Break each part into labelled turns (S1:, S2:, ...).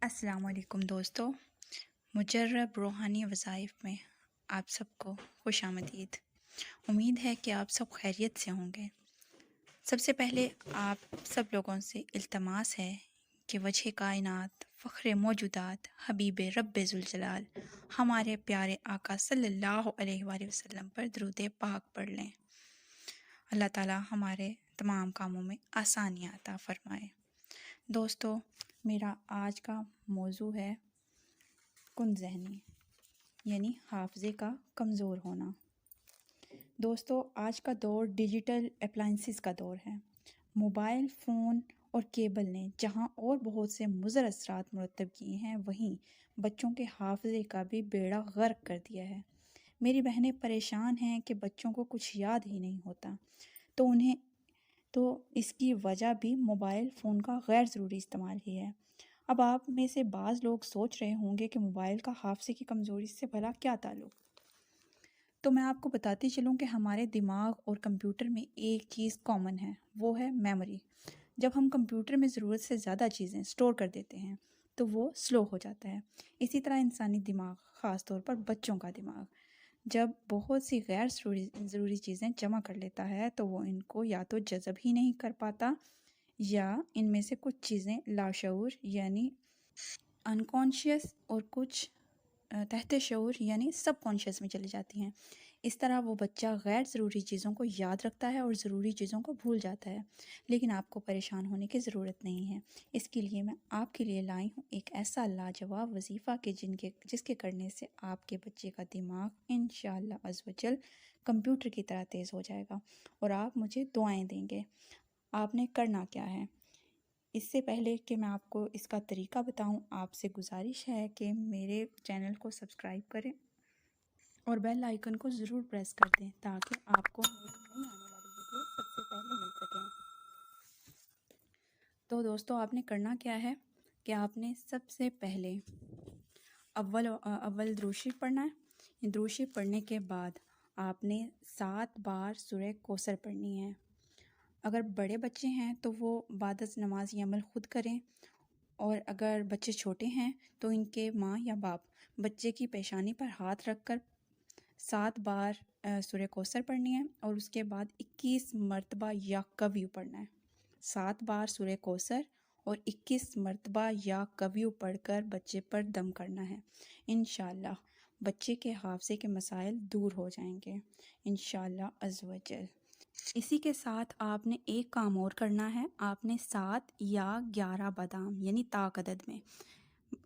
S1: अस्सलाम वालेकुम दोस्तों। मुजर्रब रूहानी वज़ाइफ में आप सबको खुशामदीद। उम्मीद है कि आप सब खैरियत से होंगे। सबसे पहले आप सब लोगों से इल्तमास है कि वजह कायनात फ़ख्र मौजूदात हबीब रब्ब ज़ुल जलाल हमारे प्यारे आका सल्लल्लाहु अलैहि वसल्लम पर दरूद पाक पढ़ लें। अल्लाह ताला हमारे तमाम कामों में आसानियाँ अता फ़रमाए। दोस्तों, मेरा आज का मौजू है कुन ज़हनी यानी हाफ़ज़े का कमज़ोर होना। दोस्तों, आज का दौर डिजिटल अप्लाइंसेस का दौर है। मोबाइल फ़ोन और केबल ने जहां और बहुत से मुज़र असरात मुरतब किए हैं, वहीं बच्चों के हाफ़ज़े का भी बेड़ा गर्क कर दिया है। मेरी बहनें परेशान हैं कि बच्चों को कुछ याद ही नहीं होता, तो इसकी वजह भी मोबाइल फ़ोन का गैर ज़रूरी इस्तेमाल ही है। अब आप में से बाज़ लोग सोच रहे होंगे कि मोबाइल का हाफ़ज़े की कमज़ोरी से भला क्या ताल्लुक़। तो मैं आपको बताती चलूँ कि हमारे दिमाग और कंप्यूटर में एक चीज़ कॉमन है, वो है मेमोरी। जब हम कंप्यूटर में ज़रूरत से ज़्यादा चीज़ें स्टोर कर देते हैं तो वो स्लो हो जाता है। इसी तरह इंसानी दिमाग, ख़ास तौर पर बच्चों का दिमाग, जब बहुत सी गैर ज़रूरी चीज़ें जमा कर लेता है तो वो इनको या तो जज़ब ही नहीं कर पाता, या इनमें से कुछ चीज़ें लाशऊर यानी अनकॉन्शियस और कुछ तहत शऊर यानी सबकॉन्शियस में चली जाती हैं। इस तरह वो बच्चा गैर ज़रूरी चीज़ों को याद रखता है और ज़रूरी चीज़ों को भूल जाता है। लेकिन आपको परेशान होने की ज़रूरत नहीं है। इसके लिए मैं आपके लिए लाई हूँ एक ऐसा लाजवाब वजीफ़ा कि जिसके करने से आपके बच्चे का दिमाग इंशाअल्लाह अज़्ज़ व जल कंप्यूटर की तरह तेज़ हो जाएगा और आप मुझे दुआएं देंगे। आपने करना क्या है? इससे पहले कि मैं आपको इसका तरीका बताऊं, आपसे गुजारिश है कि मेरे चैनल को सब्सक्राइब करें और बेल आइकन को ज़रूर प्रेस कर दें ताकि आपको मेरी नई आने वाली वीडियो सबसे पहले मिल सकें। तो दोस्तों, आपने करना क्या है कि आपने सबसे पहले अव्वल दुरूद शरीफ पढ़ना है। दुरूद शरीफ पढ़ने के बाद आपने 7 बार सूरह कौसर पढ़नी है। अगर बड़े बच्चे हैं तो वो बाद नमाज ये अमल ख़ुद करें, और अगर बच्चे छोटे हैं तो इनके माँ या बाप बच्चे की पेशानी पर हाथ रखकर 7 बार सूरह कौसर पढ़नी है और उसके बाद 21 मरतबा या कव्यू पढ़ना है। 7 बार सूरह कौसर और 21 मरतबा या कव्यू पढ़कर बच्चे पर दम करना है। इंशाअल्लाह बच्चे के हाफ़ज़े के मसाइल दूर हो जाएंगे इंशाअल्लाह अज़्ज़ व जल। इसी के साथ आपने एक काम और करना है। आपने 7 या 11 बादाम यानी ताक अदद में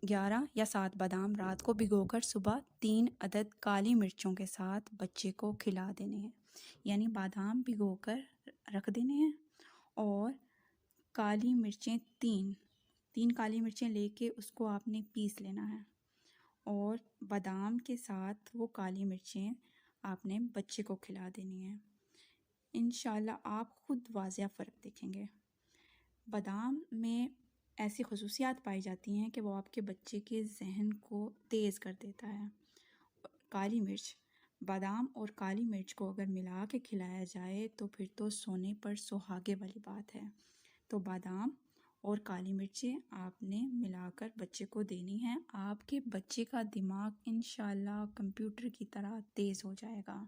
S1: 11 या 7 बादाम रात को भिगोकर सुबह 3 अदद काली मिर्चों के साथ बच्चे को खिला देने हैं। यानी बादाम भिगोकर रख देने हैं और काली मिर्चें तीन काली मिर्चें लेके उसको आपने पीस लेना है और बादाम के साथ वो काली मिर्चें आपने बच्चे को खिला देनी है। इंशाल्लाह आप ख़ुद वाज़िया फ़र्क देखेंगे। बादाम में ऐसी खसूसियात पाई जाती हैं कि वो आपके बच्चे के जहन को तेज़ कर देता है। काली मिर्च, बादाम और काली मिर्च को अगर मिला के खिलाया जाए तो फिर तो सोने पर सुहागे वाली बात है। तो बादाम और काली मिर्चें आपने मिलाकर बच्चे को देनी है। आपके बच्चे का दिमाग इंशाल्लाह कंप्यूटर की तरह तेज़ हो जाएगा।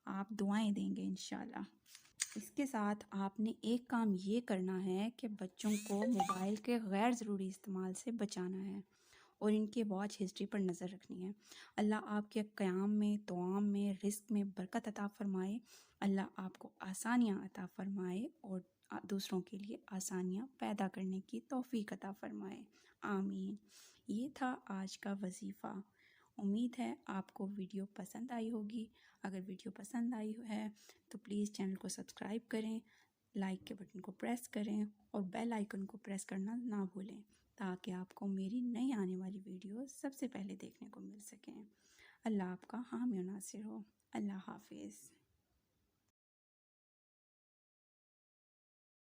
S1: आप दुआएं देंगे इंशाल्लाह। इसके साथ आपने एक काम ये करना है कि बच्चों को मोबाइल के गैर ज़रूरी इस्तेमाल से बचाना है और इनके वॉच हिस्ट्री पर नज़र रखनी है। अल्लाह आपके क़याम में, दुआम में, रिज़्क़ में बरकत अता फ़रमाए। अल्लाह आपको आसानियाँ अता फ़रमाए और दूसरों के लिए आसानियाँ पैदा करने की तौफ़ीक अता फ़रमाए। आमीन। ये था आज का वजीफ़ा। उम्मीद है आपको वीडियो पसंद आई होगी। अगर वीडियो पसंद आई है तो प्लीज़ चैनल को सब्सक्राइब करें, लाइक के बटन को प्रेस करें और बेल आइकन को प्रेस करना ना भूलें ताकि आपको मेरी नई आने वाली वीडियो सबसे पहले देखने को मिल सकें। अल्लाह आपका हामी और नासिर हो। अल्लाह हाफिज़।